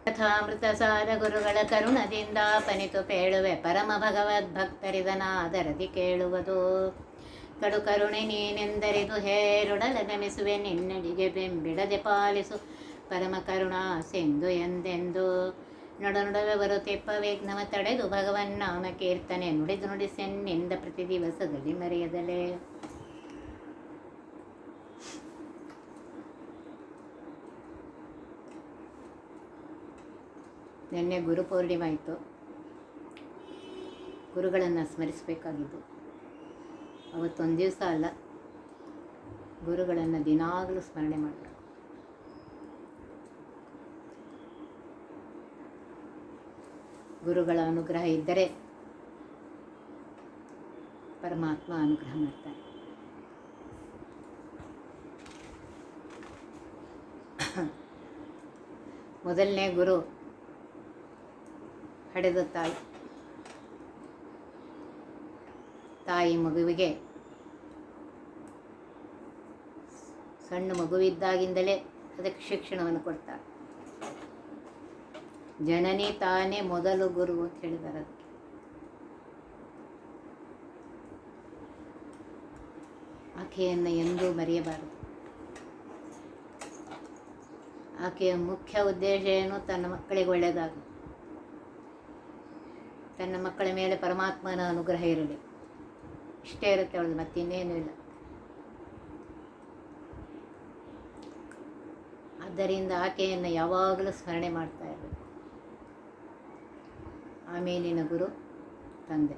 ಕಥಾಮೃತಸಾರ ಗುರುಗಳ ಕರುಣದಿಂದ ಪನಿತು ಪೇಳುವೆ ಪರಮ ಭಗವದ್ಭಕ್ತರಿದನಾದರದಿ ಕೇಳುವುದು. ಕಡು ಕರುಣೆ ನೀನೆಂದರಿದು ಹೇರುಡಲ ನಮಿಸುವೆ ನಿನ್ನಡಿಗೆ ಬೆಂಬಿಡದೆ ಪಾಲಿಸು ಪರಮ ಕರುಣಾ ಸಿಂಧು ಎಂದೆಂದು. ನಡುವೆ ಬರುತ್ತಿಪ್ಪ ವಿಘ್ನವ ತಡೆದು ಭಗವನ್ನಾಮ ಕೀರ್ತನೆ ನುಡಿದು ನುಡಿಸೆನ್ನಿಂದ ಪ್ರತಿ ದಿವಸದಲ್ಲಿ ಮರೆಯದಲೇ. ನಿನ್ನೆ ಗುರುಪೌರ್ಣಿಮೆ ಆಯಿತು. ಗುರುಗಳನ್ನು ಸ್ಮರಿಸಬೇಕಾಗಿದ್ದು ಅವತ್ತೊಂದು ದಿವಸ ಅಲ್ಲ, ಗುರುಗಳನ್ನು ದಿನಾಗಲೂ ಸ್ಮರಣೆ ಮಾಡಬೇಕು. ಗುರುಗಳ ಅನುಗ್ರಹ ಇದ್ದರೆ ಪರಮಾತ್ಮ ಅನುಗ್ರಹ ಮಾಡ್ತಾನೆ. ಮೊದಲನೇ ಗುರು ಹಡೆದ ತಾಯಿ. ತಾಯಿ ಮಗುವಿಗೆ ಸಣ್ಣ ಮಗುವಿದ್ದಾಗಿಂದಲೇ ಅದಕ್ಕೆ ಶಿಕ್ಷಣವನ್ನು ಕೊಡ್ತಾಳೆ. ಜನನಿ ತಾನೇ ಮೊದಲು ಗುರು ಅಂತ ಹೇಳಿದ್ದಾರೆ. ಅದಕ್ಕೆ ಆಕೆಯನ್ನು ಎಂದೂ ಮರೆಯಬಾರದು. ಆಕೆಯ ಮುಖ್ಯ ಉದ್ದೇಶ ಏನು? ತನ್ನ ಮಕ್ಕಳಿಗೆ ಒಳ್ಳೆಯದಾಗಲಿ, ತನ್ನ ಮಕ್ಕಳ ಮೇಲೆ ಪರಮಾತ್ಮನ ಅನುಗ್ರಹ ಇರಲಿ, ಇಷ್ಟೇ ಇರುತ್ತೆ ಅವಳು, ಮತ್ತಿನ್ನೇನೂ ಇಲ್ಲ. ಆದ್ದರಿಂದ ಆಕೆಯನ್ನು ಯಾವಾಗಲೂ ಸ್ಮರಣೆ ಮಾಡ್ತಾ ಇರಬೇಕು. ಆಮೇಲಿನ ಗುರು ತಂದೆ.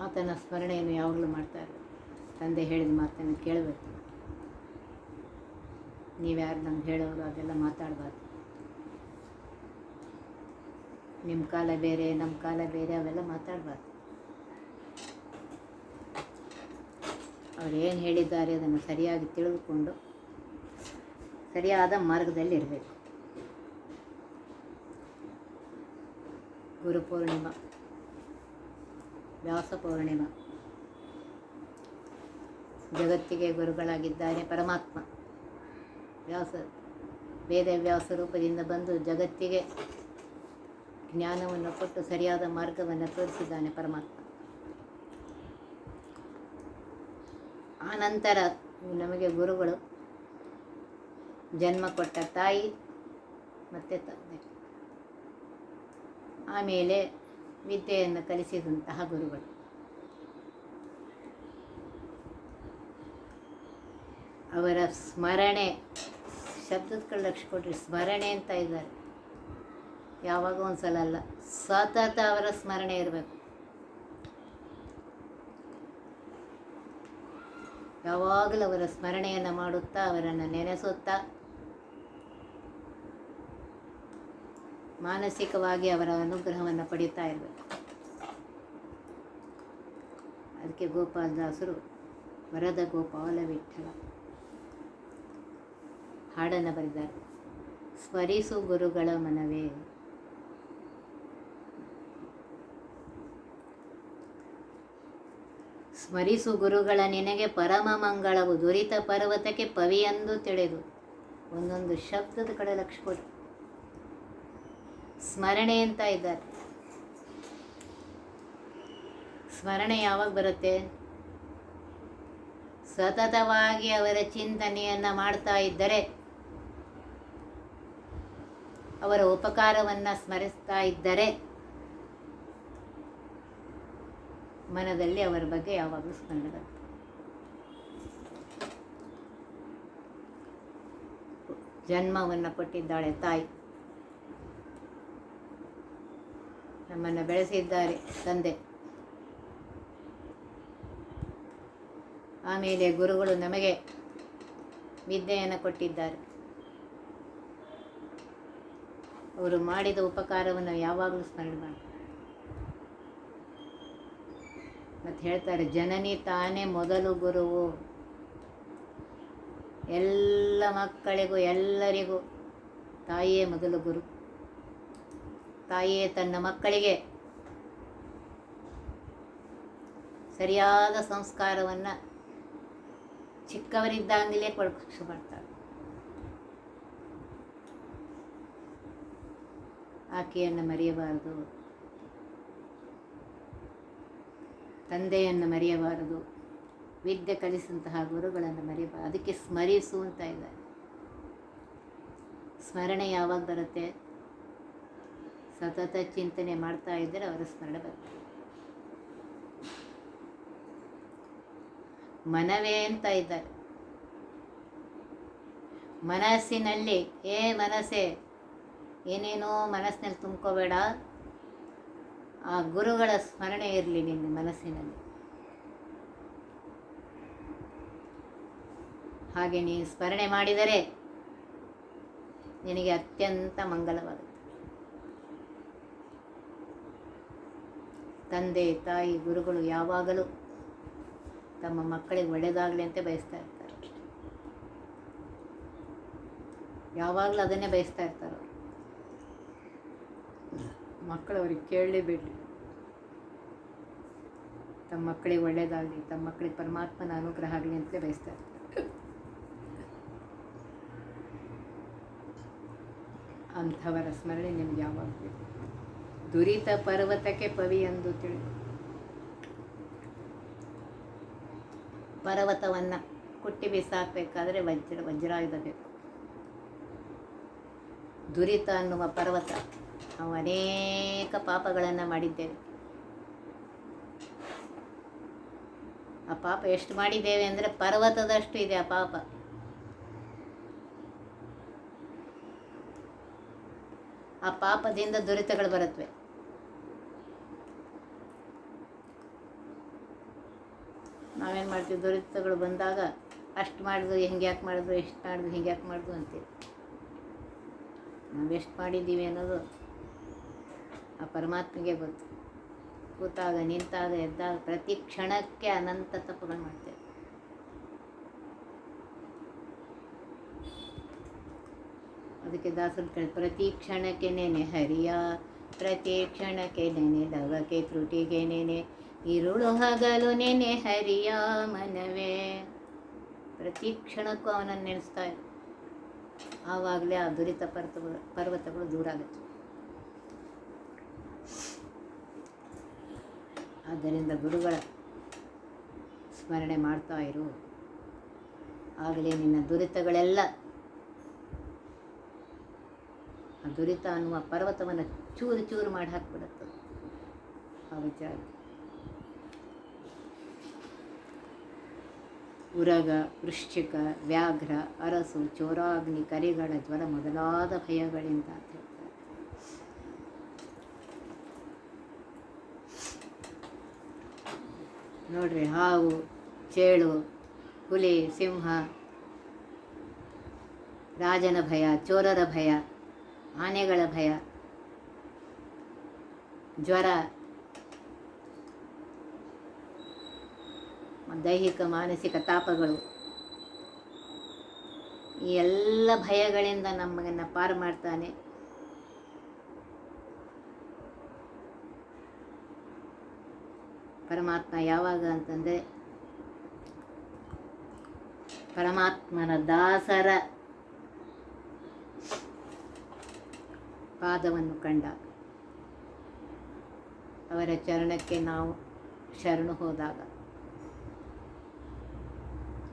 ಆತನ ಸ್ಮರಣೆಯನ್ನು ಯಾವಾಗಲೂ ಮಾಡ್ತಾ ಇರಬೇಕು. ತಂದೆ ಹೇಳಿದ ಮಾತನ್ನು ಕೇಳಬೇಕು. ನೀವ್ಯಾರು ನಮ್ಗೆ ಹೇಳೋರು ಅದೆಲ್ಲ ಮಾತಾಡಬಾರ್ದು. ನಿಮ್ಮ ಕಾಲ ಬೇರೆ, ನಮ್ಮ ಕಾಲ ಬೇರೆ, ಅವೆಲ್ಲ ಮಾತಾಡಬಾರ್ದು. ಅವ್ರು ಏನು ಹೇಳಿದ್ದಾರೆ ಅದನ್ನು ಸರಿಯಾಗಿ ತಿಳಿದುಕೊಂಡು ಸರಿಯಾದ ಮಾರ್ಗದಲ್ಲಿ ಇರಬೇಕು. ಗುರುಪೂರ್ಣಿಮಾ, ವ್ಯಾಸ ಪೂರ್ಣಿಮಾ. ಜಗತ್ತಿಗೆ ಗುರುಗಳಾಗಿದ್ದಾನೆ ಪರಮಾತ್ಮ. ವೇದವ್ಯಾಸ ರೂಪದಿಂದ ಬಂದು ಜಗತ್ತಿಗೆ ಜ್ಞಾನವನ್ನು ಕೊಟ್ಟು ಸರಿಯಾದ ಮಾರ್ಗವನ್ನು ತೋರಿಸಿದ್ದಾನೆ ಪರಮಾತ್ಮ. ಆನಂತರ ನಮಗೆ ಗುರುಗಳು ಜನ್ಮ ಕೊಟ್ಟ ತಾಯಿ ಮತ್ತು ತಂದೆ, ಆಮೇಲೆ ವಿದ್ಯೆಯನ್ನು ಕಲಿಸಿದಂತಹ ಗುರುಗಳು. ಅವರ ಸ್ಮರಣೆ, ಶಬ್ದದ ಲಕ್ಷ್ಯ ಕೊಟ್ಟರೆ ಸ್ಮರಣೆ ಅಂತ ಇದ್ದಾರೆ. ಯಾವಾಗ ಒಂದು ಸಲ ಅಲ್ಲ, ಸತತ ಅವರ ಸ್ಮರಣೆ ಇರಬೇಕು. ಯಾವಾಗಲೂ ಅವರ ಸ್ಮರಣೆಯನ್ನು ಮಾಡುತ್ತಾ, ಅವರನ್ನು ನೆನೆಸುತ್ತಾ, ಮಾನಸಿಕವಾಗಿ ಅವರ ಅನುಗ್ರಹವನ್ನು ಪಡೀತಾ ಇರಬೇಕು. ಅದಕ್ಕೆ ಗೋಪಾಲದಾಸರು ವರದ ಗೋಪಾಲ ವಿಠಲ ಹಾಡನ್ನು ಬರೆದಿದ್ದಾರೆ. ಸ್ಮರಿಸು ಗುರುಗಳ ಮನವೇ, ಸ್ಮರಿಸು ಗುರುಗಳ ನಿನಗೆ ಪರಮ ಮಂಗಳವು, ದುರಿತ ಪರ್ವತಕ್ಕೆ ಪವಿಯೆಂದು ತಿಳಿದು. ಒಂದೊಂದು ಶಬ್ದದ ಕಡೆ ಲಕ್ಷ್ಯ ಕೊಡಿ. ಸ್ಮರಣೆ ಅಂತ ಇದ್ದಾರೆ. ಸ್ಮರಣೆ ಯಾವಾಗ ಬರುತ್ತೆ? ಸತತವಾಗಿ ಅವರ ಚಿಂತನೆಯನ್ನು ಮಾಡ್ತಾ ಇದ್ದರೆ, ಅವರ ಉಪಕಾರವನ್ನು ಸ್ಮರಿಸ್ತಾ ಇದ್ದರೆ ಮನದಲ್ಲಿ ಅವರ ಬಗ್ಗೆ ಯಾವಾಗಲೂ ಸ್ಮರಣೆ ಬರುತ್ತೆ. ಜನ್ಮವನ್ನು ಕೊಟ್ಟಿದ್ದಾಳೆ ತಾಯಿ, ನಮ್ಮನ್ನು ಬೆಳೆಸಿದ್ದಾರೆ ತಂದೆ. ಆಮೇಲೆ ಗುರುಗಳು ನಮಗೆ ವಿದ್ಯೆಯನ್ನು ಕೊಟ್ಟಿದ್ದಾರೆ. ಅವರು ಮಾಡಿದ ಉಪಕಾರವನ್ನು ಯಾವಾಗಲೂ ಸ್ಮರಣೆ ಮಾಡಿ. ಮತ್ತು ಹೇಳ್ತಾರೆ, ಜನನಿ ತಾನೇ ಮೊದಲು ಗುರುವು. ಎಲ್ಲ ಮಕ್ಕಳಿಗೂ ಎಲ್ಲರಿಗೂ ತಾಯಿಯೇ ಮೊದಲು ಗುರು. ತಾಯಿಯೇ ತನ್ನ ಮಕ್ಕಳಿಗೆ ಸರಿಯಾದ ಸಂಸ್ಕಾರವನ್ನು ಚಿಕ್ಕವರಿದ್ದಾಗಲೇ ಕೊಡಿಸು ಮಾಡ್ತಾಳೆ. ಆಕೆಯನ್ನು ಮರೆಯಬಾರದು, ತಂದೆಯನ್ನು ಮರೆಯಬಾರದು, ವಿದ್ಯೆ ಕಲಿಸಿದಂತಹ ಗುರುಗಳನ್ನು ಮರೆಯಬಾರದು. ಅದಕ್ಕೆ ಸ್ಮರಿಸು ಅಂತ ಇದ್ದಾರೆ. ಸ್ಮರಣೆ ಯಾವಾಗ ಬರುತ್ತೆ? ಸತತ ಚಿಂತನೆ ಮಾಡ್ತಾ ಇದ್ದರೆ ಅವರ ಸ್ಮರಣೆ ಬರುತ್ತೆ. ಮನವೇ ಅಂತ ಇದ್ದಾರೆ. ಮನಸ್ಸಿನಲ್ಲಿ ಮನಸ್ಸೇ ಏನೇನೋ ಮನಸ್ಸಿನಲ್ಲಿ ತುಂಬ್ಕೋಬೇಡ, ಆ ಗುರುಗಳ ಸ್ಮರಣೆ ಇರಲಿ ನಿನ್ನ ಮನಸ್ಸಿನಲ್ಲಿ. ಹಾಗೆ ನೀನು ಸ್ಮರಣೆ ಮಾಡಿದರೆ ನಿನಗೆ ಅತ್ಯಂತ ಮಂಗಲವಾಗುತ್ತೆ. ತಂದೆ ತಾಯಿ ಗುರುಗಳು ಯಾವಾಗಲೂ ತಮ್ಮ ಮಕ್ಕಳಿಗೆ ಒಳ್ಳೆಯದಾಗಲಿ ಅಂತ ಬಯಸ್ತಾ ಇರ್ತಾರೆ. ಯಾವಾಗಲೂ ಅದನ್ನೇ ಬಯಸ್ತಾ ಇರ್ತಾರೆ. ಮಕ್ಕಳು ಅವ್ರಿಗೆ ಕೇಳಲಿ ಬಿಡಲಿ, ತಮ್ಮ ಮಕ್ಕಳಿಗೆ ಒಳ್ಳೆಯದಾಗಲಿ, ತಮ್ಮ ಮಕ್ಕಳಿಗೆ ಪರಮಾತ್ಮನ ಅನುಗ್ರಹ ಆಗಲಿ ಅಂತಲೇ ಬಯಸ್ತಾ ಇರ್ತಾರೆ. ಅಂಥವರ ಸ್ಮರಣೆ ನಿಮ್ಗೆ ಯಾವಾಗ ಬೇಕು? ದುರಿತ ಪರ್ವತಕ್ಕೆ ಪವಿ ಎಂದು ತಿಳಿದು, ಪರ್ವತವನ್ನು ಕುಟ್ಟಿ ಬಿಸಾಕಬೇಕಾದ್ರೆ ವಜ್ರಾಯುಧ ಬೇಕು. ದುರಿತ ಅನ್ನುವ ಪರ್ವತ, ನಾವು ಅನೇಕ ಪಾಪಗಳನ್ನು ಮಾಡಿದ್ದೇವೆ. ಆ ಪಾಪ ಎಷ್ಟು ಮಾಡಿದ್ದೇವೆ ಅಂದರೆ ಪರ್ವತದಷ್ಟು ಇದೆ ಆ ಪಾಪ. ಆ ಪಾಪದಿಂದ ದುರಿತಗಳು ಬರುತ್ತವೆ. ನಾವೇನು ಮಾಡ್ತೀವಿ? ದುರಿತಗಳು ಬಂದಾಗ ಅಷ್ಟು ಮಾಡಿದ್ರು ಹಿಂಗೆ ಯಾಕೆ ಮಾಡಿದ್ರು, ಎಷ್ಟು ಮಾಡಿದ್ರು ಹಿಂಗೆ ಯಾಕೆ ಮಾಡಿದ್ರು ಅಂತೀವಿ. ನಾವೆಷ್ಟು ಮಾಡಿದ್ದೀವಿ ಅನ್ನೋದು ಆ ಪರಮಾತ್ಮಗೆ ಗೊತ್ತು. ಕೂತಾಗ, ನಿಂತಾಗ, ಎದ್ದಾಗ ಪ್ರತಿ ಕ್ಷಣಕ್ಕೆ ಅನಂತ ತಪ್ಪುಗಳು ಮಾಡ್ತೇವೆ. ಅದಕ್ಕೆ ದಾಸರು ಕೇಳಿ, ಪ್ರತಿ ಕ್ಷಣಕ್ಕೆ ನೆನೆ ಹರಿಯ, ಪ್ರತಿ ಕ್ಷಣಕ್ಕೆ ನೆನೆ ಲವಕ್ಕೆ ತ್ರುಟಿಗೆ ನೆನೆ, ಇರುಳು ಹಗಲು ನೆನೆ ಹರಿಯ ಮನವೇ. ಪ್ರತಿ ಕ್ಷಣಕ್ಕೂ ಅವನನ್ನು ನೆನೆಸ್ತಾ ಇರು. ಆವಾಗಲೇ ಆ ದುರಿತ ಪರ್ವತಗಳು ದೂರ ಆಗುತ್ತೆ. ಆದ್ದರಿಂದ ಗುರುಗಳ ಸ್ಮರಣೆ ಮಾಡ್ತಾ ಇರು. ಆಗಲೇ ನಿನ್ನ ದುರಿತಗಳೆಲ್ಲ, ಆ ದುರಿತ ಅನ್ನುವ ಪರ್ವತವನ್ನು ಚೂರು ಚೂರು ಮಾಡಿ ಹಾಕಿಬಿಡುತ್ತದೆ ಆ ವಿಚಾರ. ಉರಗ, ವೃಶ್ಚಿಕ, ವ್ಯಾಘ್ರ, ಅರಸು, ಚೋರಾಗ್ನಿ, ಕರಿಗಳ ಜ್ವರ ಮೊದಲಾದ ಭಯಗಳಿಂದ ಅಂತ ಹೇಳ್ತಾರೆ. ನೋಡ್ರಿ, ಹಾವು, ಚೇಳು, ಹುಲಿ, ಸಿಂಹ, ರಾಜನ ಭಯ, ಚೋರರ ಭಯ, ಆನೆಗಳ ಭಯ, ಜ್ವರ, ದೈಹಿಕ ಮಾನಸಿಕ ತಾಪಗಳು, ಈ ಎಲ್ಲ ಭಯಗಳಿಂದ ನಮ್ಮನ್ನು ಪಾರು ಮಾಡ್ತಾನೆ. ಪರಮಾತ್ಮ ಯಾವಾಗ ಅಂತಂದರೆ ಪರಮಾತ್ಮನ ದಾಸರ ಪಾದವನ್ನು ಕಂಡಾಗ, ಅವರ ಚರಣಕ್ಕೆ ನಾವು ಶರಣು ಹೋದಾಗ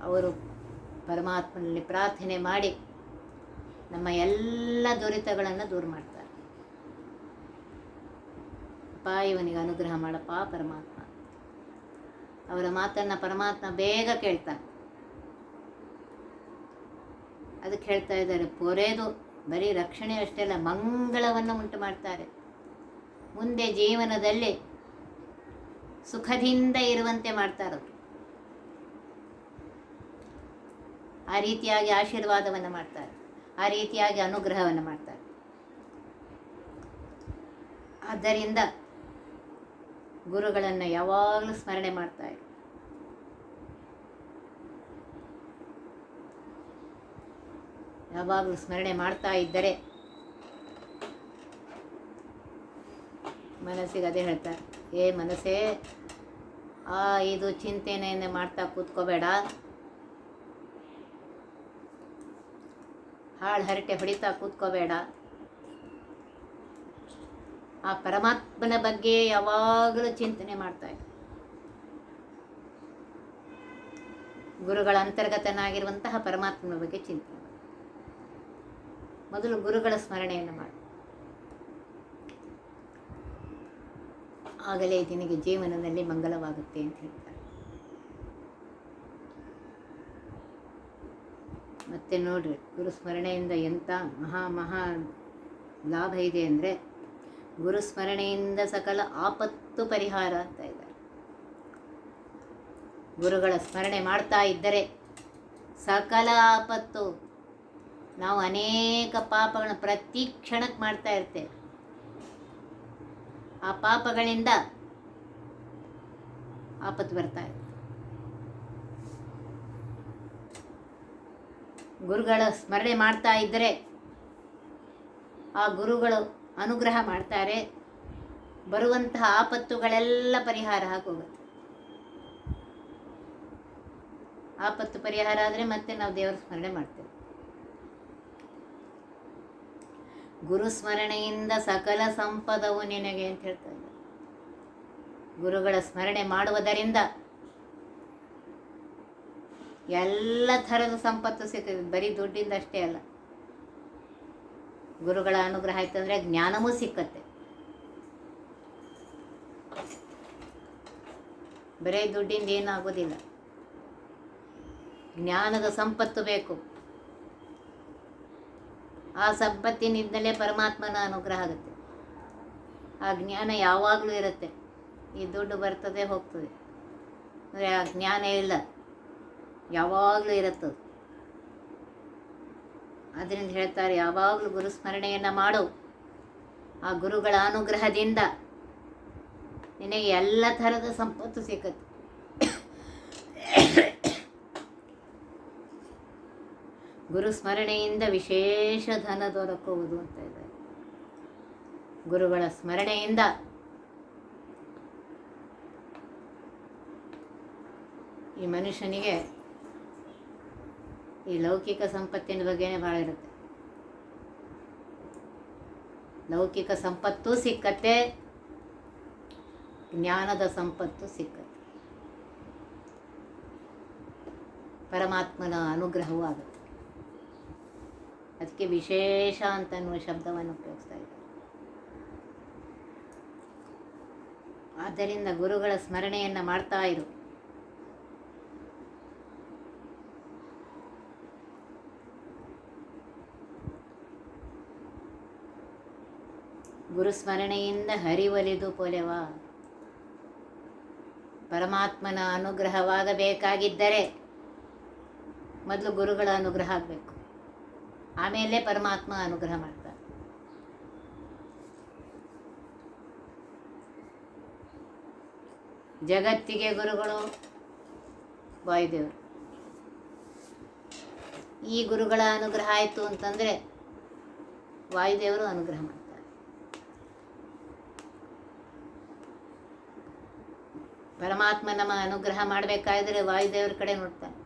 ಅವರು ಪರಮಾತ್ಮನಲ್ಲಿ ಪ್ರಾರ್ಥನೆ ಮಾಡಿ ನಮ್ಮ ಎಲ್ಲ ದುರಿತಗಳನ್ನು ದೂರ ಮಾಡ್ತಾರೆ. ಇವನಿಗೆ ಅನುಗ್ರಹ ಮಾಡಪ್ಪ ಪರಮಾತ್ಮ. ಅವರ ಮಾತನ್ನು ಪರಮಾತ್ಮ ಬೇಗ ಕೇಳ್ತಾನೆ. ಅದಕ್ಕೆ ಹೇಳ್ತಾ ಇದ್ದಾರೆ, ಪೊರೆದು ಬರೀ ರಕ್ಷಣೆ ಅಷ್ಟೇ ಅಲ್ಲ, ಮಂಗಳವನ್ನು ಉಂಟು ಮಾಡ್ತಾರೆ. ಮುಂದೆ ಜೀವನದಲ್ಲಿ ಸುಖದಿಂದ ಇರುವಂತೆ ಮಾಡ್ತಾರವರು. ಆ ರೀತಿಯಾಗಿ ಆಶೀರ್ವಾದವನ್ನು ಮಾಡ್ತಾರೆ, ಆ ರೀತಿಯಾಗಿ ಅನುಗ್ರಹವನ್ನು ಮಾಡ್ತಾರೆ. ಆದ್ದರಿಂದ ಗುರುಗಳನ್ನು ಯಾವಾಗಲೂ ಸ್ಮರಣೆ ಮಾಡ್ತಾರೆ. ಯಾವಾಗಲೂ ಸ್ಮರಣೆ ಮಾಡ್ತಾ ಇದ್ದರೆ ಮನಸ್ಸಿಗೆ ಅದೇ ಹೇಳ್ತಾರೆ, ಮನಸ್ಸೇ ಇದು ಚಿಂತನೆಯನ್ನು ಮಾಡ್ತಾ ಕೂತ್ಕೋಬೇಡ, ಹಾಳು ಹರಟೆ ಹೊಡಿತಾ ಕೂತ್ಕೋಬೇಡ, ಆ ಪರಮಾತ್ಮನ ಬಗ್ಗೆ ಯಾವಾಗಲೂ ಚಿಂತನೆ ಮಾಡ್ತಾ ಇದ್ದ. ಗುರುಗಳ ಅಂತರ್ಗತನಾಗಿರುವಂತಹ ಪರಮಾತ್ಮನ ಬಗ್ಗೆ ಚಿಂತನೆ ಮಾಡಿ. ಮೊದಲು ಗುರುಗಳ ಸ್ಮರಣೆಯನ್ನು ಮಾಡಿ, ಆಗಲೇ ನಿನಗೆ ಜೀವನದಲ್ಲಿ ಮಂಗಲವಾಗುತ್ತೆ ಅಂತ ಹೇಳ್ತಾರೆ. ಮತ್ತೆ ನೋಡ್ರಿ, ಗುರುಸ್ಮರಣೆಯಿಂದ ಎಂಥ ಮಹಾ ಲಾಭ ಇದೆ ಅಂದರೆ, ಗುರುಸ್ಮರಣೆಯಿಂದ ಸಕಲ ಆಪತ್ತು ಪರಿಹಾರ ಅಂತ ಇದ್ದಾರೆ. ಗುರುಗಳ ಸ್ಮರಣೆ ಮಾಡ್ತಾ ಇದ್ದರೆ ಸಕಲ ಆಪತ್ತು, ನಾವು ಅನೇಕ ಪಾಪಗಳನ್ನ ಪ್ರತಿ ಕ್ಷಣಕ್ಕೆ ಮಾಡ್ತಾ ಇರ್ತೇವೆ. ಆ ಪಾಪಗಳಿಂದ ಆಪತ್ತು ಬರ್ತಾ ಇದೆ. ಗುರುಗಳ ಸ್ಮರಣೆ ಮಾಡ್ತಾ ಇದ್ದರೆ ಆ ಗುರುಗಳು ಅನುಗ್ರಹ ಮಾಡ್ತಾರೆ, ಬರುವಂತಹ ಆಪತ್ತುಗಳೆಲ್ಲ ಪರಿಹಾರ ಆಗೋಗುತ್ತೆ. ಆಪತ್ತು ಪರಿಹಾರ ಆದರೆ ಮತ್ತೆ ನಾವು ದೇವರ ಸ್ಮರಣೆ ಮಾಡ್ತೇವೆ. ಗುರು ಸ್ಮರಣೆಯಿಂದ ಸಕಲ ಸಂಪದವು ನಿನಗೆ ಅಂತ ಹೇಳ್ತಾ ಇದ್ದಾರೆ. ಗುರುಗಳ ಸ್ಮರಣೆ ಮಾಡುವುದರಿಂದ ಎಲ್ಲ ಥರದ ಸಂಪತ್ತು ಸಿಗ್ತದೆ, ಬರೀ ದುಡ್ಡಿಂದ ಅಷ್ಟೇ ಅಲ್ಲ. ಗುರುಗಳ ಅನುಗ್ರಹ ಆಯ್ತಂದ್ರೆ ಜ್ಞಾನವೂ ಸಿಕ್ಕತ್ತೆ. ಬರೀ ದುಡ್ಡಿಂದ ಏನಾಗೋದಿಲ್ಲ, ಜ್ಞಾನದ ಸಂಪತ್ತು ಬೇಕು. ಆ ಸಂಪತ್ತಿನಿಂದಲೇ ಪರಮಾತ್ಮನ ಅನುಗ್ರಹ ಆಗುತ್ತೆ. ಆ ಜ್ಞಾನ ಯಾವಾಗಲೂ ಇರುತ್ತೆ. ಈ ದುಡ್ಡು ಬರ್ತದೆ ಹೋಗ್ತದೆ ಅಂದರೆ ಆ ಜ್ಞಾನ ಇಲ್ಲ, ಯಾವಾಗಲೂ ಇರುತ್ತದೆ. ಅದರಿಂದ ಹೇಳ್ತಾರೆ, ಯಾವಾಗಲೂ ಗುರುಸ್ಮರಣೆಯನ್ನು ಮಾಡು. ಆ ಗುರುಗಳ ಅನುಗ್ರಹದಿಂದ ನಿನಗೆ ಎಲ್ಲ ಥರದ ಸಂಪತ್ತು ಸಿಕ್ಕತ್ತೆ. ಗುರುಸ್ಮರಣೆಯಿಂದ ವಿಶೇಷ ಧನ ದೊರಕುವುದು ಅಂತ ಇದ್ದಾರೆ. ಗುರುಗಳ ಸ್ಮರಣೆಯಿಂದ ಈ ಮನುಷ್ಯನಿಗೆ ಈ ಲೌಕಿಕ ಸಂಪತ್ತಿನ ಬಗ್ಗೆನೇ ಭಾಳ ಇರುತ್ತೆ. ಲೌಕಿಕ ಸಂಪತ್ತು ಸಿಕ್ಕತ್ತೆ, ಜ್ಞಾನದ ಸಂಪತ್ತು ಸಿಕ್ಕತ್ತೆ, ಪರಮಾತ್ಮನ ಅನುಗ್ರಹವೂ ಆಗುತ್ತೆ. ಅದಕ್ಕೆ ವಿಶೇಷ ಅಂತನ್ನುವ ಶಬ್ದವನ್ನು ಉಪಯೋಗಿಸ್ತಾ ಇದ್ದಾರೆ. ಆದ್ದರಿಂದ ಗುರುಗಳ ಸ್ಮರಣೆಯನ್ನು ಮಾಡ್ತಾ ಇರು. ಗುರುಸ್ಮರಣೆಯಿಂದ ಹರಿವಲಿದು ಪೊಲೆವ. ಪರಮಾತ್ಮನ ಅನುಗ್ರಹವಾಗಬೇಕಾಗಿದ್ದರೆ ಮೊದಲು ಗುರುಗಳ ಅನುಗ್ರಹ ಆಗಬೇಕು, ಆಮೇಲೆ ಪರಮಾತ್ಮ ಅನುಗ್ರಹ ಮಾಡ್ತಾರೆ. ಜಗತ್ತಿಗೆ ಗುರುಗಳು ವಾಯುದೇವರು. ಈ ಗುರುಗಳ ಅನುಗ್ರಹ ಆಯಿತು ಅಂತಂದರೆ ವಾಯುದೇವರು ಅನುಗ್ರಹ ಮಾಡ್ತಾರೆ. ಪರಮಾತ್ಮ ನಮ್ಮ ಅನುಗ್ರಹ ಮಾಡಬೇಕಾದ್ರೆ ವಾಯುದೇವರ ಕಡೆ ನೋಡ್ತಾನೆ.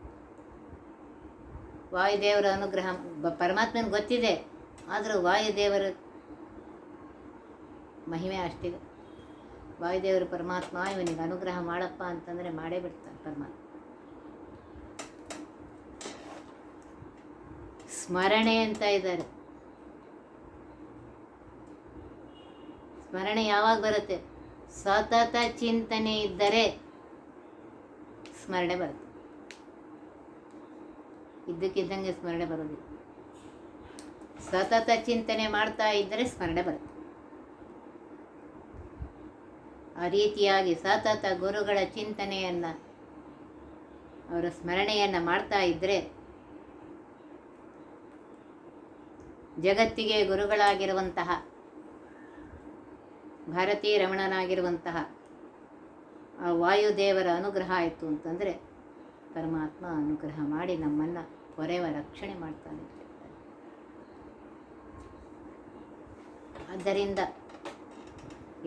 ವಾಯುದೇವರ ಅನುಗ್ರಹ ಪರಮಾತ್ಮನಿಗೆ ಗೊತ್ತಿದೆ, ಆದರೂ ವಾಯುದೇವರ ಮಹಿಮೆ ಅಷ್ಟಿದೆ. ವಾಯುದೇವರು ಪರಮಾತ್ಮ ಇವನಿಗೆ ಅನುಗ್ರಹ ಮಾಡಪ್ಪ ಅಂತಂದರೆ ಮಾಡೇ ಬಿಡ್ತಾನೆ ಪರಮಾತ್ಮ. ಸ್ಮರಣೆ ಅಂತ ಇದ್ದಾರೆ. ಸ್ಮರಣೆ ಯಾವಾಗ ಬರುತ್ತೆ? ಸತತ ಚಿಂತನೆ ಇದ್ದರೆ ಸ್ಮರಣೆ ಬರುತ್ತೆ. ಇದ್ದಕ್ಕಿದ್ದಂಗೆ ಸ್ಮರಣೆ ಬರೋದಿಲ್ಲ. ಸತತ ಚಿಂತನೆ ಮಾಡ್ತಾ ಇದ್ದರೆ ಸ್ಮರಣೆ ಬರುತ್ತೆ. ಆ ರೀತಿಯಾಗಿ ಸತತ ಗುರುಗಳ ಚಿಂತನೆಯನ್ನು, ಅವರ ಸ್ಮರಣೆಯನ್ನು ಮಾಡ್ತಾ ಇದ್ದರೆ ಜಗತ್ತಿಗೆ ಗುರುಗಳಾಗಿರುವಂತಹ ಭಾರತೀ ರಮಣನಾಗಿರುವಂತಹ ಆ ವಾಯುದೇವರ ಅನುಗ್ರಹ ಆಯಿತು ಅಂತಂದರೆ ಪರಮಾತ್ಮ ಅನುಗ್ರಹ ಮಾಡಿ ನಮ್ಮನ್ನು ಹೊರೆವ ರಕ್ಷಣೆ ಮಾಡ್ತಾನೆ. ಆದ್ದರಿಂದ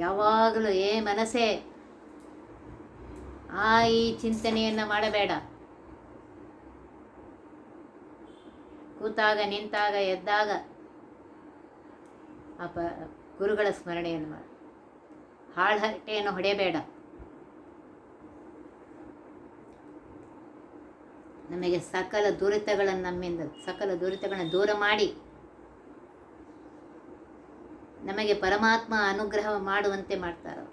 ಯಾವಾಗಲೂ ಮನಸ್ಸೇ ಈ ಚಿಂತನೆಯನ್ನು ಮಾಡಬೇಡ. ಕೂತಾಗ, ನಿಂತಾಗ, ಎದ್ದಾಗ ಗುರುಗಳ ಸ್ಮರಣೆಯನ್ನು ಮಾಡಿ. ಹಾಳ್ಹರಟೆಯನ್ನು ಹೊಡೆಯಬೇಡ. ನಮಗೆ ಸಕಲ ದುರಿತಗಳನ್ನು ದೂರ ಮಾಡಿ ನಮಗೆ ಪರಮಾತ್ಮ ಅನುಗ್ರಹ ಮಾಡುವಂತೆ ಮಾಡ್ತಾರೆ.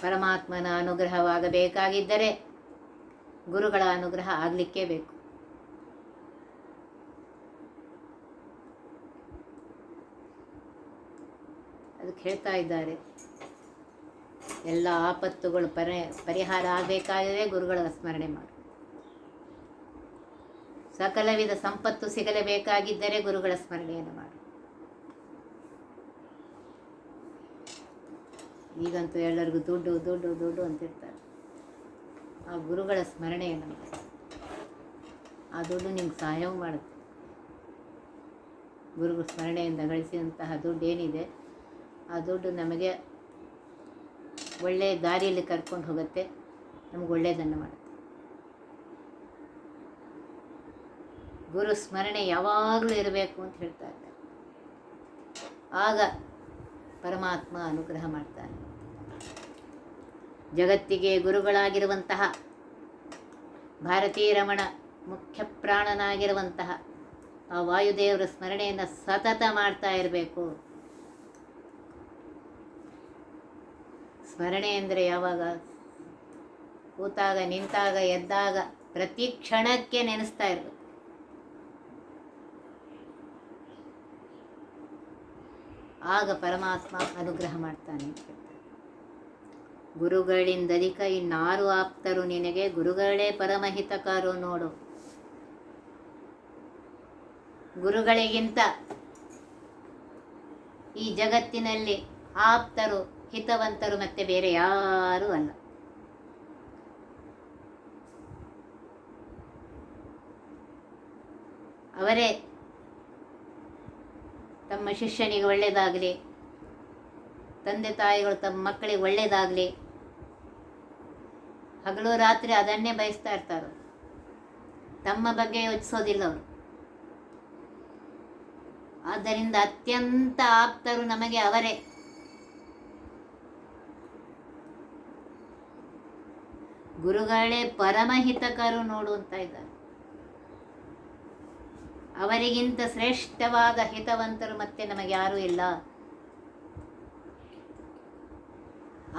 ಪರಮಾತ್ಮನ ಅನುಗ್ರಹವಾಗಬೇಕಾಗಿದ್ದರೆ ಗುರುಗಳ ಅನುಗ್ರಹ ಆಗಲಿಕ್ಕೇ ಬೇಕು. ಅದಕ್ಕೆ ಹೇಳ್ತಾ ಇದ್ದಾರೆ, ಎಲ್ಲ ಆಪತ್ತುಗಳು ಪರಿಹಾರ ಆಗಬೇಕಾದರೆ ಗುರುಗಳ ಸ್ಮರಣೆ ಮಾಡು. ಸಕಲ ವಿಧ ಸಂಪತ್ತು ಸಿಗಲೇಬೇಕಾಗಿದ್ದರೆ ಗುರುಗಳ ಸ್ಮರಣೆಯನ್ನು ಮಾಡು. ಈಗಂತೂ ಎಲ್ಲರಿಗೂ ದುಡ್ಡು ದುಡ್ಡು ದುಡ್ಡು ಅಂತಿರ್ತಾರೆ. ಆ ಗುರುಗಳ ಸ್ಮರಣೆಯನ್ನು ಮಾಡು. ಆ ದುಡ್ಡು ನಿಮ್ಗೆ ಸಹಾಯವೂ ಮಾಡುತ್ತೆ. ಗುರುಗಳ ಸ್ಮರಣೆಯಿಂದ ಗಳಿಸಿದಂತಹ ದುಡ್ಡು ಏನಿದೆ ಆ ದುಡ್ಡು ನಮಗೆ ಒಳ್ಳೆಯ ದಾರಿಯಲ್ಲಿ ಕರ್ಕೊಂಡು ಹೋಗುತ್ತೆ, ನಮ್ಗೆ ಒಳ್ಳೆಯದನ್ನು ಮಾಡುತ್ತೆ. ಗುರು ಸ್ಮರಣೆ ಯಾವಾಗಲೂ ಇರಬೇಕು ಅಂತ ಹೇಳ್ತಾ ಇದ್ದಾರೆ. ಆಗ ಪರಮಾತ್ಮ ಅನುಗ್ರಹ ಮಾಡ್ತಾನೆ. ಜಗತ್ತಿಗೆ ಗುರುಗಳಾಗಿರುವಂತಹ ಭಾರತೀ ರಮಣ ಮುಖ್ಯ ಪ್ರಾಣನಾಗಿರುವಂತಹ ಆ ವಾಯುದೇವರ ಸ್ಮರಣೆಯನ್ನು ಸತತ ಮಾಡ್ತಾ ಇರಬೇಕು. ಸ್ಮರಣೆ ಅಂದರೆ ಯಾವಾಗ? ಕೂತಾಗ, ನಿಂತಾಗ, ಎದ್ದಾಗ ಪ್ರತಿ ಕ್ಷಣಕ್ಕೆ ನೆನೆಸ್ತಾ ಇರಬೇಕು. ಆಗ ಪರಮಾತ್ಮ ಅನುಗ್ರಹ ಮಾಡ್ತಾನೆ ಅಂತ ಹೇಳ್ತಾರೆ. ಗುರುಗಳಿಂದಧಿಕ ಇನ್ನಾರು ಆಪ್ತರು ನಿನಗೆ, ಗುರುಗಳೇ ಪರಮಹಿತಕಾರು ನೋಡು. ಗುರುಗಳಿಗಿಂತ ಈ ಜಗತ್ತಿನಲ್ಲಿ ಆಪ್ತರು, ಹಿತವಂತರು ಮತ್ತೆ ಬೇರೆ ಯಾರೂ ಅಲ್ಲ. ಅವರೇ ತಮ್ಮ ಶಿಷ್ಯನಿಗೆ ಒಳ್ಳೆಯದಾಗಲಿ, ತಂದೆ ತಾಯಿಗಳು ತಮ್ಮ ಮಕ್ಕಳಿಗೆ ಒಳ್ಳೆಯದಾಗಲಿ, ಹಗಲು ರಾತ್ರಿ ಅದನ್ನೇ ಬಯಸ್ತಾ ಇರ್ತಾರೆ. ತಮ್ಮ ಬಗ್ಗೆ ಯೋಚಿಸೋದಿಲ್ಲ ಅವರು. ಆದ್ದರಿಂದ ಅತ್ಯಂತ ಆಪ್ತರು ನಮಗೆ ಅವರೇ. ಗುರುಗಳೇ ಪರಮಹಿತಕರು ನೋಡು ಅಂತ ಇದ್ದಾರೆ. ಅವರಿಗಿಂತ ಶ್ರೇಷ್ಠವಾದ ಹಿತವಂತರು ಮತ್ತೆ ನಮಗೆ ಯಾರೂ ಇಲ್ಲ.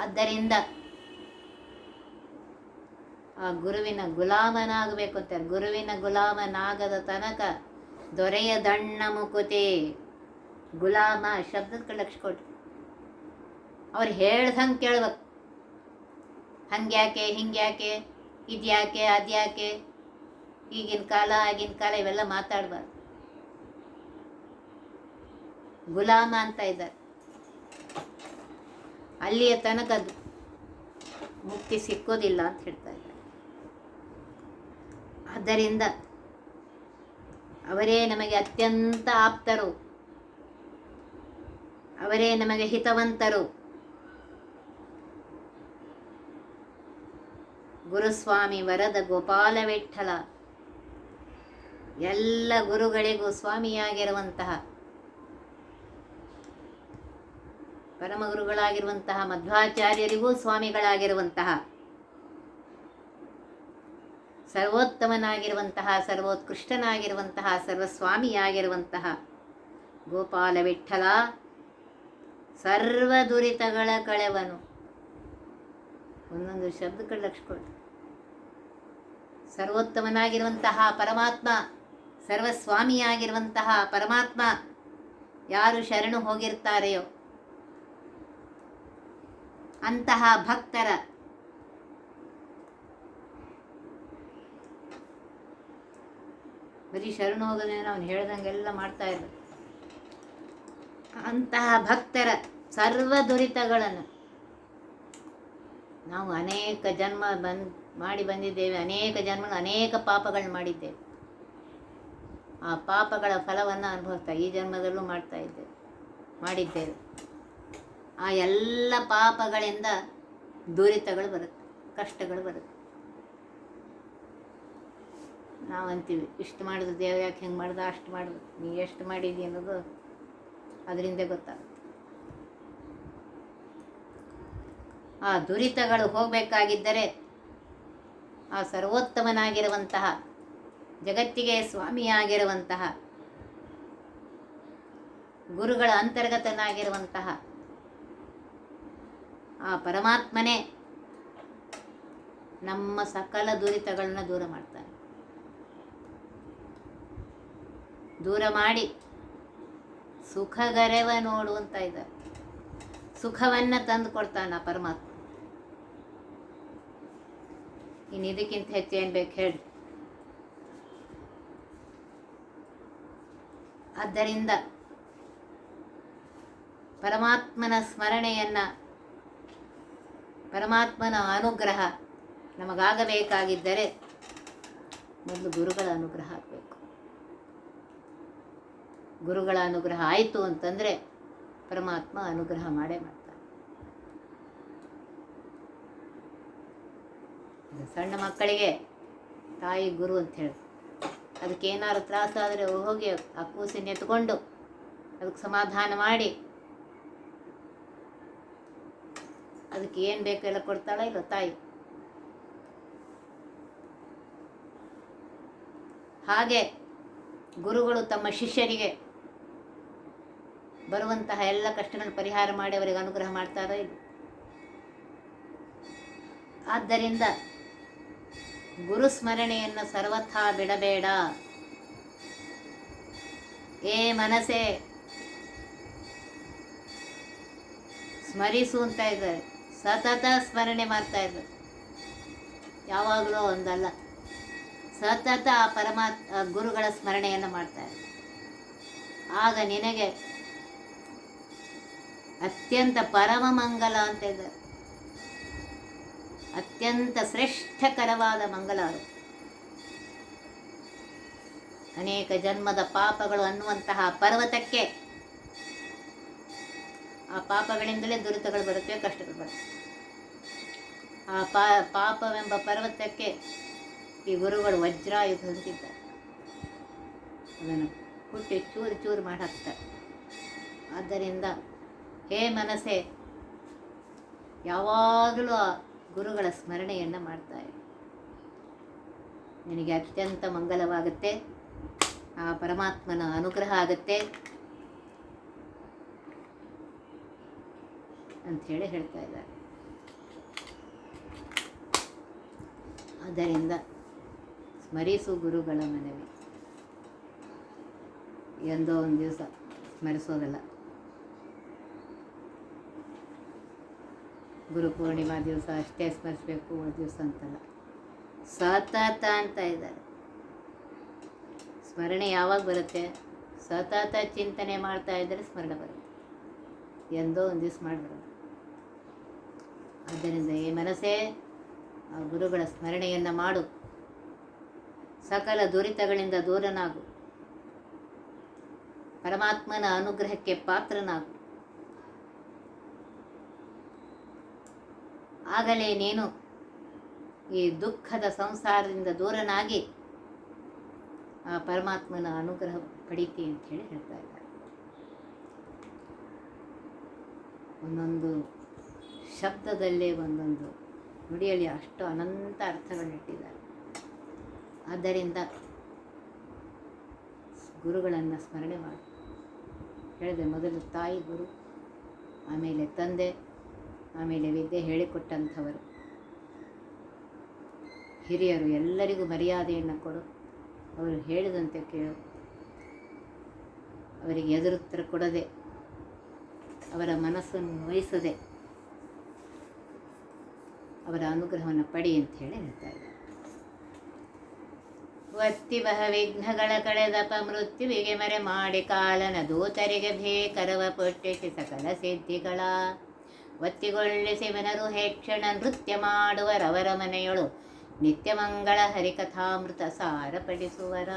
ಆದ್ದರಿಂದ ಆ ಗುರುವಿನ ಗುಲಾಮನಾಗಬೇಕು ಅಂತಾರೆ. ಗುರುವಿನ ಗುಲಾಮನಾಗದ ತನಕ ದೊರೆಯದಣ್ಣ ಮುಕುತೆ. ಗುಲಾಮ ಶಬ್ದಕ್ಕೆ ಲಕ್ಷ ಕೊಟ್ರಿ. ಅವ್ರು ಹೇಳ್ದಂಗೆ ಕೇಳ್ಬೇಕು. ಹಂಗ್ಯಾಕೆ ಹಿಂಗ್ಯಾಕೆ, ಇದ್ಯಾಕೆ ಅದ್ಯಾಕೆ, ಈಗಿನ ಕಾಲ ಆಗಿನ ಕಾಲ ಇವೆಲ್ಲ ಮಾತಾಡಬಾರ್ದು. ಗುಲಾಮ ಅಂತ ಇದ್ದಾರೆ. ಅಲ್ಲಿಯ ತನಕ ಮುಕ್ತಿ ಸಿಕ್ಕೋದಿಲ್ಲ ಅಂತ ಹೇಳ್ತಾ ಇದ್ದಾರೆ. ಆದ್ದರಿಂದ ಅವರೇ ನಮಗೆ ಅತ್ಯಂತ ಆಪ್ತರು, ಅವರೇ ನಮಗೆ ಹಿತವಂತರು. ಗುರುಸ್ವಾಮಿ ವರದ ಗೋಪಾಲ ವಿಠ್ಠಲ ಎಲ್ಲ ಗುರುಗಳಿಗೂ ಸ್ವಾಮಿಯಾಗಿರುವಂತಹ ಪರಮಗುರುಗಳಾಗಿರುವಂತಹ ಮಧ್ವಾಚಾರ್ಯರಿಗೂ ಸ್ವಾಮಿಗಳಾಗಿರುವಂತಹ ಸರ್ವೋತ್ತಮನಾಗಿರುವಂತಹ ಸರ್ವೋತ್ಕೃಷ್ಟನಾಗಿರುವಂತಹ ಸರ್ವಸ್ವಾಮಿಯಾಗಿರುವಂತಹ ಗೋಪಾಲ ವಿಠ್ಠಲ ಸರ್ವ ದುರಿತಗಳ ಕಳೆವನು. ಒಂದೊಂದು ಶಬ್ದಕ್ಕೆ ಲಕ್ಷ ಕೊಡಿ. ಸರ್ವೋತ್ತಮನಾಗಿರುವಂತಹ ಪರಮಾತ್ಮ, ಸರ್ವಸ್ವಾಮಿಯಾಗಿರುವಂತಹ ಪರಮಾತ್ಮ ಯಾರು ಶರಣು ಹೋಗಿರ್ತಾರೆಯೋ ಅಂತಹ ಭಕ್ತರ ಬರೀ ಶರಣು ಹೋಗೋದೇನೋ ಅವನು ಹೇಳ್ದಂಗೆಲ್ಲ ಮಾಡ್ತಾ ಇರ್ಬೇಕು. ಅಂತಹ ಭಕ್ತರ ಸರ್ವ ದುರಿತಗಳನ್ನು ನಾವು ಅನೇಕ ಜನ್ಮ ಮಾಡಿ ಬಂದಿದ್ದೇವೆ. ಅನೇಕ ಜನ್ಮಗಳು ಅನೇಕ ಪಾಪಗಳು ಮಾಡಿದ್ದೇವೆ. ಆ ಪಾಪಗಳ ಫಲವನ್ನು ಅನುಭವಿಸ್ತಾ ಈ ಜನ್ಮದಲ್ಲೂ ಮಾಡಿದ್ದೇವೆ. ಆ ಎಲ್ಲ ಪಾಪಗಳಿಂದ ದುರಿತಗಳು ಬರುತ್ತೆ, ಕಷ್ಟಗಳು ಬರುತ್ತೆ. ನಾವು ಅಂತೀವಿ ಇಷ್ಟು ಮಾಡಿದ್ರು ದೇವ ಯಾಕೆ ಹೆಂಗೆ ಮಾಡ್ದೆ, ಅಷ್ಟು ಮಾಡಿದ್ರು. ನೀ ಎಷ್ಟು ಮಾಡಿದಿ ಅನ್ನೋದು ಅದರಿಂದ ಗೊತ್ತಾಗುತ್ತೆ. ಆ ದುರಿತಗಳು ಹೋಗಬೇಕಾಗಿದ್ದರೆ ಆ ಸರ್ವೋತ್ತಮನಾಗಿರುವಂತಹ, ಜಗತ್ತಿಗೆ ಸ್ವಾಮಿಯಾಗಿರುವಂತಹ, ಗುರುಗಳ ಅಂತರ್ಗತನಾಗಿರುವಂತಹ ಆ ಪರಮಾತ್ಮನೇ ನಮ್ಮ ಸಕಲ ದುರಿತಗಳನ್ನ ದೂರ ಮಾಡ್ತಾನೆ. ದೂರ ಮಾಡಿ ಸುಖಗರೆವ ನೋಡು ಅಂತ ಇದ್ದಾರೆ. ಸುಖವನ್ನು ತಂದು ಕೊಡ್ತಾನ ಪರಮಾತ್ಮ. ಇನ್ನು ಇದಕ್ಕಿಂತ ಹೆಚ್ಚು ಏನು ಬೇಕು ಹೇಳಿ. ಆದ್ದರಿಂದ ಪರಮಾತ್ಮನ ಸ್ಮರಣೆಯನ್ನು, ಪರಮಾತ್ಮನ ಅನುಗ್ರಹ ನಮಗಾಗಬೇಕಾಗಿದ್ದರೆ ಮೊದಲು ಗುರುಗಳ ಅನುಗ್ರಹ ಆಗಬೇಕು. ಗುರುಗಳ ಅನುಗ್ರಹ ಆಯಿತು ಅಂತಂದರೆ ಪರಮಾತ್ಮ ಅನುಗ್ರಹ ಮಾಡೇ ಮಾಡ್ತಾನೆ. ಸಣ್ಣ ಮಕ್ಕಳಿಗೆ ತಾಯಿ ಗುರು ಅಂತ ಹೇಳಿ, ಅದಕ್ಕೇನಾದ್ರು ತ್ರಾಸಾದರೆ ಹೋಗಿ ಆ ಕೂಸಿನ ಎತ್ಕೊಂಡು ಅದಕ್ಕೆ ಸಮಾಧಾನ ಮಾಡಿ ಅದಕ್ಕೆ ಏನು ಬೇಕೆಲ್ಲ ಕೊಡ್ತಾಳೋ ಇಲ್ಲ ತಾಯಿ. ಹಾಗೆ ಗುರುಗಳು ತಮ್ಮ ಶಿಷ್ಯರಿಗೆ ಬರುವಂತಹ ಎಲ್ಲ ಕಷ್ಟಗಳನ್ನು ಪರಿಹಾರ ಮಾಡಿ ಅವರಿಗೆ ಅನುಗ್ರಹ ಮಾಡ್ತಾರೋ ಇಲ್ಲ. ಆದ್ದರಿಂದ ಗುರು ಸ್ಮರಣೆಯನ್ನು ಸರ್ವಥಾ ಬಿಡಬೇಡ. ಏ ಮನಸ್ಸೇ ಸ್ಮರಿಸು ಅಂತ ಇದ್ದಾರೆ. ಸತತ ಸ್ಮರಣೆ ಮಾಡ್ತಾ ಇದ್ದಾರೆ. ಯಾವಾಗಲೂ ಒಂದಲ್ಲ, ಸತತ ಗುರುಗಳ ಸ್ಮರಣೆಯನ್ನು ಮಾಡ್ತಾರೆ. ಆಗ ನಿನಗೆ ಅತ್ಯಂತ ಪರಮ ಮಂಗಲ ಅಂತ ಇದ್ದಾರೆ. ಅತ್ಯಂತ ಶ್ರೇಷ್ಠಕರವಾದ ಮಂಗಲ. ಅನೇಕ ಜನ್ಮದ ಪಾಪಗಳು ಅನ್ನುವಂತಹ ಪರ್ವತಕ್ಕೆ, ಆ ಪಾಪಗಳಿಂದಲೇ ದುರಿತಗಳು ಬರುತ್ತವೆ, ಕಷ್ಟಗಳು ಬರುತ್ತವೆ. ಆ ಪಾಪವೆಂಬ ಪರ್ವತಕ್ಕೆ ಈ ಗುರುಗಳು ವಜ್ರಾಯುಧ ಅಂತಿದ್ದಾರೆ. ಅದನ್ನು ಹುಟ್ಟಿ ಚೂರು ಚೂರು ಮಾಡಿ ಹಾಕ್ತಾರೆ. ಆದ್ದರಿಂದ ಹೇ ಮನಸ್ಸೇ, ಯಾವಾಗಲೂ ಆ ಗುರುಗಳ ಸ್ಮರಣೆಯನ್ನು ಮಾಡ್ತಾರೆ. ನಿನಗೆ ಅತ್ಯಂತ ಮಂಗಲವಾಗುತ್ತೆ. ಆ ಪರಮಾತ್ಮನ ಅನುಗ್ರಹ ಆಗುತ್ತೆ ಅಂಥೇಳಿ ಹೇಳ್ತಾ ಇದ್ದಾರೆ. ಆದ್ದರಿಂದ ಸ್ಮರಿಸು ಗುರುಗಳ ಮನವಿ. ಎಂದೋ ಒಂದು ದಿವಸ ಸ್ಮರಿಸೋದಲ್ಲ. ಗುರು ಪೂರ್ಣಿಮಾ ದಿವಸ ಅಷ್ಟೇ ಸ್ಮರಿಸಬೇಕು, ಒಂದು ದಿವಸ ಅಂತಲ್ಲ, ಸತತ ಅಂತ ಇದ್ದಾರೆ. ಸ್ಮರಣೆ ಯಾವಾಗ ಬರುತ್ತೆ? ಸತತ ಚಿಂತನೆ ಮಾಡ್ತಾ ಇದ್ದರೆ ಸ್ಮರಣೆ ಬರುತ್ತೆ. ಎಂದೋ ಒಂದು ದಿವಸ ಮಾಡಬಾರದು. ಆದ್ದರಿಂದ ಈ ಮನಸ್ಸೇ ಆ ಗುರುಗಳ ಸ್ಮರಣೆಯನ್ನು ಮಾಡು. ಸಕಲ ದುರಿತಗಳಿಂದ ದೂರನಾಗು. ಪರಮಾತ್ಮನ ಅನುಗ್ರಹಕ್ಕೆ ಪಾತ್ರನಾಗು. ಆಗಲೇ ನೀನು ಈ ದುಃಖದ ಸಂಸಾರದಿಂದ ದೂರನಾಗಿ ಆ ಪರಮಾತ್ಮನ ಅನುಗ್ರಹ ಪಡೀತಿ ಅಂತ ಹೇಳಿ ಹೇಳ್ತಾ ಇದ್ದಾರೆ. ಒಂದೊಂದು ಶಬ್ದದಲ್ಲೇ, ಒಂದೊಂದು ನುಡಿಯಲ್ಲಿ ಅಷ್ಟು ಅನಂತ ಅರ್ಥಗಳನ್ನಿಟ್ಟಿದ್ದಾರೆ. ಆದ್ದರಿಂದ ಗುರುಗಳನ್ನು ಸ್ಮರಣೆ ಮಾಡಿ. ಹೇಳಿದೆ, ಮೊದಲು ತಾಯಿ ಗುರು, ಆಮೇಲೆ ತಂದೆ, ಆಮೇಲೆ ವಿದ್ಯೆ ಹೇಳಿಕೊಟ್ಟಂಥವರು, ಹಿರಿಯರು. ಎಲ್ಲರಿಗೂ ಮರ್ಯಾದೆಯನ್ನು ಕೊಡು. ಅವರು ಹೇಳಿದಂತೆ ಕೇಳು. ಅವರಿಗೆ ಎದುರುತ್ತರ ಕೊಡದೆ, ಅವರ ಮನಸ್ಸನ್ನು ನೋಯಿಸದೆ ಅವರ ಅನುಗ್ರಹವನ್ನು ಪಡಿ ಅಂತ ಹೇಳಿ ಹೇಳ್ತಾ ಇದ್ದಾರೆ. ಒತ್ತಿ ಬಹ ವಿಘ್ನಗಳ ಕಳೆದಪ ಮೃತ್ಯುವಿಗೆ ಮರೆ ಮಾಡಿ ಕಾಲನ ದೂತರಿಗೆ ಭೇಕರವ ಪೊಟ್ಟಿಸಿ ಸಕಲ ಸಿದ್ಧಿಗಳ ಒತ್ತಿಗೊಳ್ಳಿಸಿ ಮನರು ಹೇಕ್ಷಣ ನೃತ್ಯ ಮಾಡುವರವರ ಮನೆಯೊಳು ನಿತ್ಯ ಮಂಗಳ ಹರಿಕಥಾಮೃತ ಸಾರಪಡಿಸುವರ.